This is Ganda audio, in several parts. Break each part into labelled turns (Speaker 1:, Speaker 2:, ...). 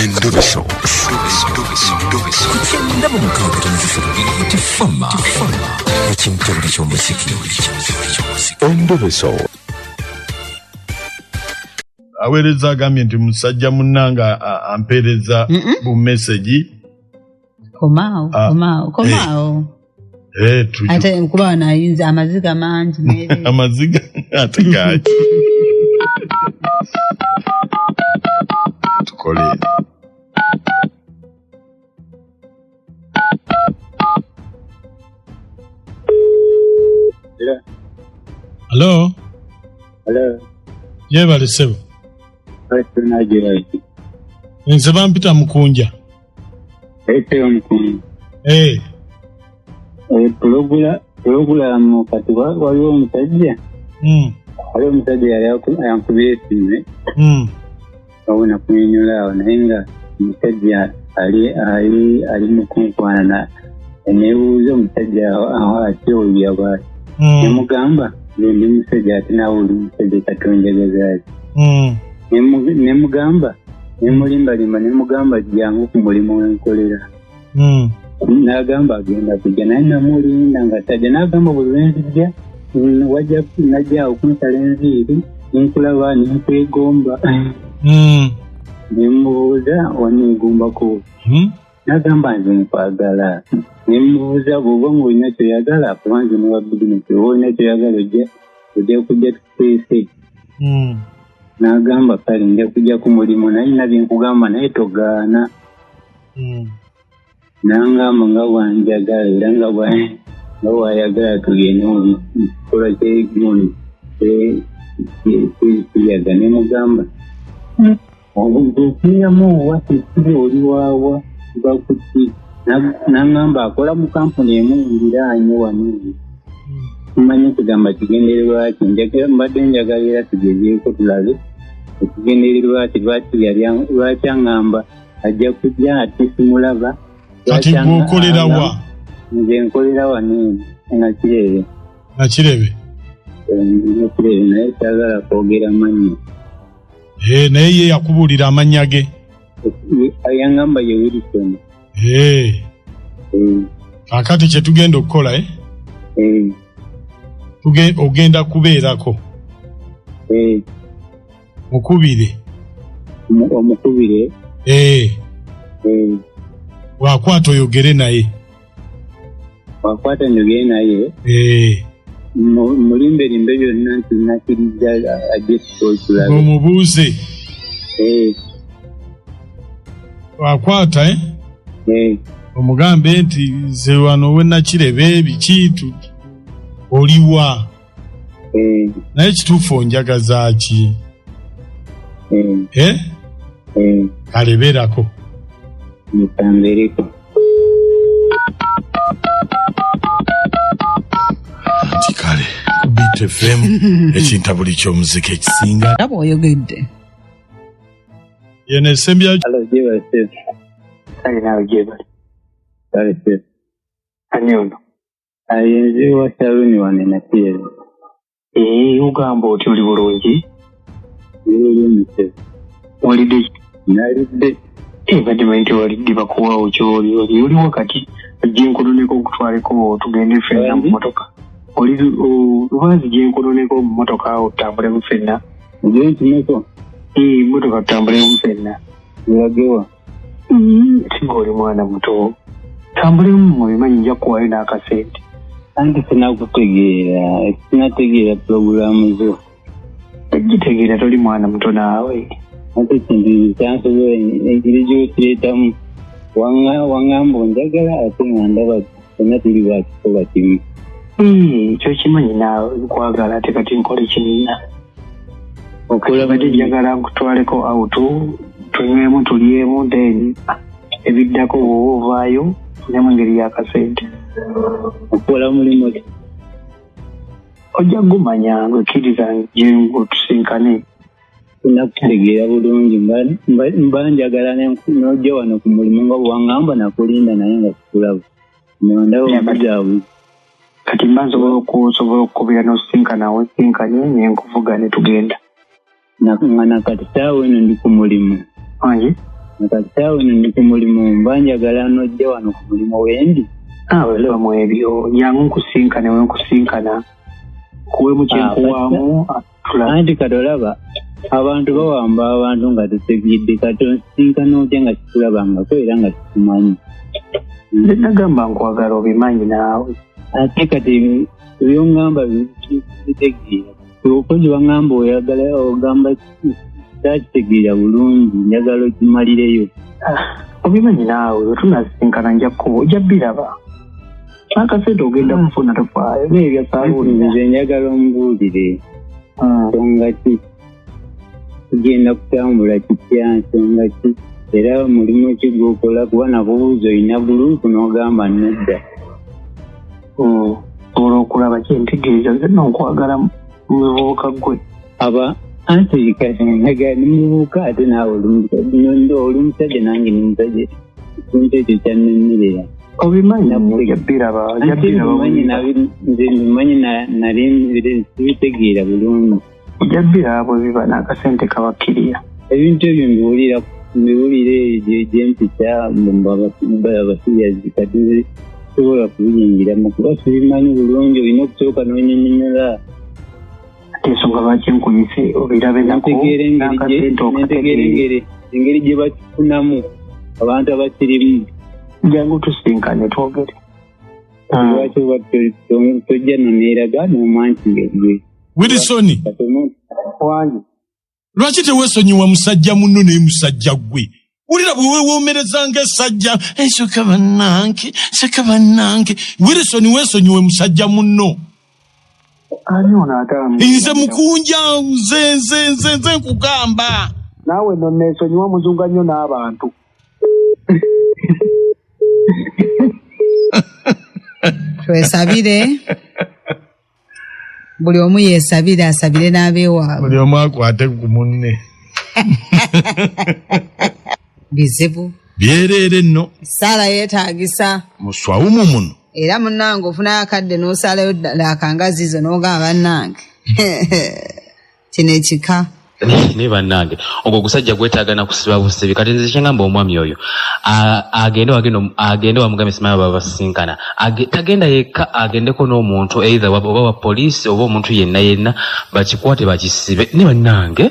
Speaker 1: Endobeso. Kuchenda mu mukaaga tonzifiro tifama. Ekintu buli ky'omuziki. Endobeso.
Speaker 2: Aweereza agambye nti Musajja Munange ampeereza bu message.
Speaker 3: Komao. Ate kuba anayinza amaziga mangi mebe.
Speaker 2: Amaziga atekaje. Tukole. Hello. Yeba lesebo. Nze bampita Mukunja.
Speaker 4: Mukunja. Program kati waliwo omusajja. Waliwo omusajja yali ankubye esimu. Wabona kunnyonnyola awo naye nga omusajja ali mu kunkwana neebuuza omusajja ate olya bwati. Nemugamba ndi musajja ate naawe oli musajja katonjagazaaki. Nemugamba nemulimbalimba nemugamba jangu ku mulimu wenkolera. N'agamba agenda kujja naye namulinda nga tajja n'agamba buli lwenzijja wajja najja okunsala enviiri nenkulaba nenkwegomba. Nemubuuza waneegombako. N'agamba nze nkwagala. Nemubuuza bw'oba ng'olina kyoyagala kuba nze ne wa bizinesi oba olina kyoyagala ojja kujja tukwese. N'agamba kale nja kujja ku mulimu naye nina bye nkugamba naye togaana. Nangamba nga bwanjagala era nga bwayagala tugende mu kikola ky'egguni kiyaga. Nemugamba ofuniramu wati kiri oli waawa bakuti. Nangamba akola mu kampuni emu ndiraanye wano. Tumanyi kugamba kigendererwa ki mbadde njagalira tugezeeko tulabe ekigendererwa ki lwaki aŋŋamba ajja kujja ate simulaba.
Speaker 2: Kati gw'okolera wa?
Speaker 4: Nze nkolera wano Nakirebe.
Speaker 2: Nakirebe?
Speaker 4: Nakirebe naye saagala kwogera mannya.
Speaker 2: Naye ye yakubuulira amannya ge?
Speaker 4: Yaŋŋamba ye Wilson.
Speaker 2: Kakati kye tugenda okukola ogenda kubeerako. Mukubire.
Speaker 4: Omukubire?
Speaker 2: Wakwata oyogere naye.
Speaker 4: Wakwata njogere naye? Mulimberimbe byonna nti nakkiriza ajje tutulabe.
Speaker 2: Omubuuze. Wakwata omugambe nti nze wano we Nakirebe biki oliwa. Naye kituufu onjagaza ki? Kaleberako.
Speaker 4: Mutambereko.
Speaker 2: Kale Beat FM ekintabuli ky'omuziki ekisinga.
Speaker 3: Abo oyogedde.
Speaker 2: Yene sembya.
Speaker 4: Hello Jeba Steve. Kale nawe Jeba. Kale Steve. Anyono. Ayenzi wa Sharuni wane Nakirebe.
Speaker 5: Ugamba oti oli bulungi?
Speaker 4: Bulungi.
Speaker 5: Walidde?
Speaker 4: Nalidde.
Speaker 5: Badimenti walidde bakuwaawo kyoli oli wakati jenkoloneko okutwaleko tugende ffenna mu mmotoka. Lwazi jenkoloneko mu mmotoka otambulemu ffenna.
Speaker 4: Jenkoloneko?
Speaker 5: Mmotoka tutambulemu ffenna.
Speaker 4: Olagewa?
Speaker 5: Singa oli mwana muto. Tambulemu mubimanyi nja kuwaayo n'akasente.
Speaker 4: Anti sinakutegeera, sinategeera pulogulaamu zo.
Speaker 5: Gitegeera toli mwana muto naawe.
Speaker 4: Ate kintu kyansobola engeri gy'okireetamu waŋŋamba onjagala ate nga ndaba fenna tuli bakikola kimu.
Speaker 5: Kyo kimanyi naawe nkwagala ate kati nkole kinina. Okola badde njagala nkutwaleko awutu tunywemu tulyemu then ebiddako bw'oba ovaayo funemu engeri y'akasente.
Speaker 4: Okola mulimu ki?
Speaker 5: Ojja gumanya ng'okkiriza gye otusinkane.
Speaker 4: Sinakutegeera bulungi mba njagala n'ojja wano ku mulimu nga bwaŋŋamba nakulinda naye nga tukulaba. Nondawo mujaabu.
Speaker 5: Kati mba nsobola okukubira n'osinkana wesinkanye nenkuvuga ne tugenda.
Speaker 4: Nga nakati saawa eno ndi ku mulimu.
Speaker 5: Anje?
Speaker 4: nakatawe ndi ku mulimu mbanjagala nojja wano ku mulimu wendi
Speaker 5: leba mu ebyo yangu nkusinkane we nkusinkana kuwe mu kyenkuwaamu
Speaker 4: anti katolaba abantu bawamba abantu nga tutegedde katosinkana otya nga kitulabangako era nga tukumanyi
Speaker 5: nagamba nkwagala obimanyi naawe
Speaker 4: ate kati ebyongamba bitegeera okozi wangamba oyagala ogamba takitegeera bulungi njagala okimalireyo
Speaker 5: obimanyi naawe wetunasinkana nja kkuba ojja biraba akasente ogenda kufuna tofaayo nebya
Speaker 4: nze njagala omubuulire nsonga ki tugenda kutambula kitya nsonga ki era mulimu ki gwokola kuba nabubuuza olina buluuku n'ogamba nedda
Speaker 5: ola okulaba kyentegeeza nze nonkwagala mu bivubuka gwe
Speaker 4: aba anti kati nimubuuka ate naawe oli musajja nange nimusajja ekintu ekyo kyannemerera
Speaker 5: obimanyi jabbiraba
Speaker 4: nze mbimanyi nali sibitegeera bulungi
Speaker 5: jabbiraba bwe biba n'akasente kabakkiriya
Speaker 4: ebintu ebyo mbiwulire gyempisa abasiyazi kati sobola kubiyingiramu kuba sibimanyi bulungi olina okusooka n'onyonyola
Speaker 5: ate ensonga lwaki nkunyise obirabe
Speaker 4: netegeera engeri gye bakifunamu abantu abakirimu
Speaker 5: jangu tusinkane twogere
Speaker 4: lwaki tojja noneeraga n'omwansi gwe
Speaker 2: Wilsoni
Speaker 5: wangi
Speaker 2: lwaki teweesonyiwa musajja munno naye musajja gwe ulira bwe weewoomereza ng'essajja soka bannange Wilsoni weesonyiwe musajja munno
Speaker 5: ani ono atalamu
Speaker 2: nze mukunja nze nkugamba
Speaker 5: naawe nno neesonyiwa muzunga nnyo n'abantu
Speaker 3: twesabire buli omu yeesabire asabire n'abeewaabwe
Speaker 2: buli omu akwate ku munne
Speaker 3: bizibu
Speaker 2: byereere nno
Speaker 3: saala yeetaagisa
Speaker 2: muswawumu muno
Speaker 3: era munnange ofunayo akadde n'osalayo ddala akangazi zo n'ogamba bannange kino ekika
Speaker 6: ne bannange ogwo gusajja gwetaaga na kusiba busibi kati nze kyengamba omwami oyo agende wamugambe simaya babasinkana tagenda yekka agendeko n'omuntu either oba wa poliisi oba omuntu yenna bakikwate bakisibe ne bannange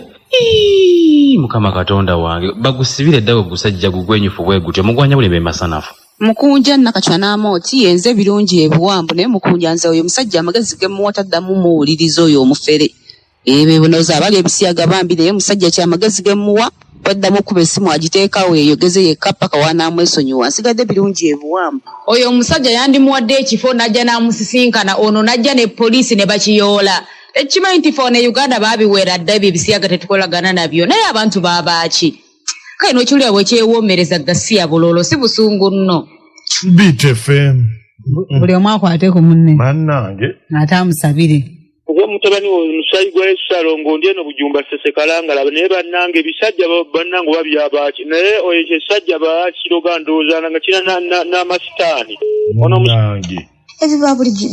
Speaker 6: mukama katonda wange bagusibire ddawe gusajja gugwenyufu bwe gutyo mugwanya buli bemasanafu
Speaker 7: Mukunja nakachwa n'amooti yenze birungi ebuwambu naye Mukunja nze oyo musajja amagezi gemuwa taddamu muwuliriza oyo omufere bonoza abali Ebisiyaga bambi naye musajja kyamagezi gemuwa taddamu kuba essimu agiteekawo eyogeze yekka paka wanaamwesonyiwa nsigadde birungi ebuwambu oyo omusajja yandimuwadde ekifo najja n'amusisinkana ono najja ne poliisi ne bakiyoola ekimanyi nti fone Uganda baabiweera dda ebyo Ebisiyaga tetukolagana nabyo naye abantu baabaaki kale n'okiwulira bwe kyewoomereza gasiya bulolo si busungu nno
Speaker 2: BTFM
Speaker 3: buli omu akwate ku munne
Speaker 2: bannange
Speaker 3: ate amusabire
Speaker 8: nze mutabani omusayi gwa Salongo ndi eno Bujumba Sesekalangala naye bannange ebisajja bannange oba byabaaki naye oyo ekisajja baakiroga ndowooza nga kirina n'amasitaani ono
Speaker 2: bannange
Speaker 9: ebyo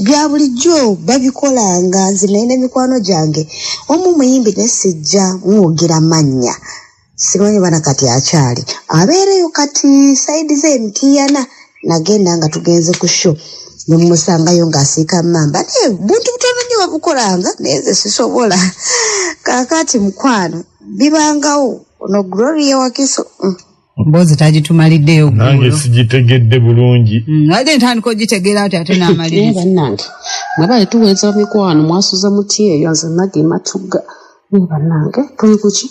Speaker 9: bya bulijjo babikolanga nze naye n'emikwano gyange omu muyimbi nesijja mwogera mannya simanyi bana kati akyali abeereyo kati saidi z'emitiyana nagenda nga tugenze ku show nemusangayo ng'asiika mamba naye buntu butono nnyo babukolanga naye nze sisobola kaakati mukwano bibangawo ono Gloria Wakiso
Speaker 3: mbozi tagitumaliddeyo
Speaker 2: nange sigitegedde bulungi
Speaker 3: ate ntandika ogitegeera ati ate n'amaliriza
Speaker 10: bannange mwabaye tuweeza mikwano mwasuza muti eyo nze nage matugga naye bannange tuli kuki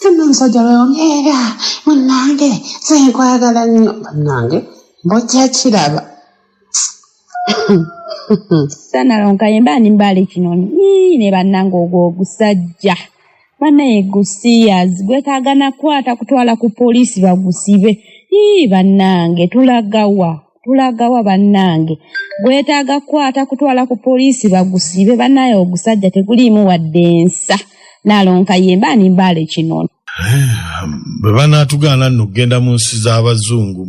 Speaker 10: tena musajja lweyonyeera munnange nze nkwagala nnyo bannange mbojja kiraba
Speaker 11: sanalonka yembani mbale kinoni ne bannange ogwo ogusajja banaye gusiyazi gwetaaga nakwata kutwala ku poliisi bagusibe bannange tulagawa bannange gwetaaga kwata kutwala ku poliisi bagusibe banaye ogusajja teguliimu wadde ensa nalonka yembani mbale kinoni
Speaker 2: bwe banaatugaana nno okugenda mu nsi z'abazungu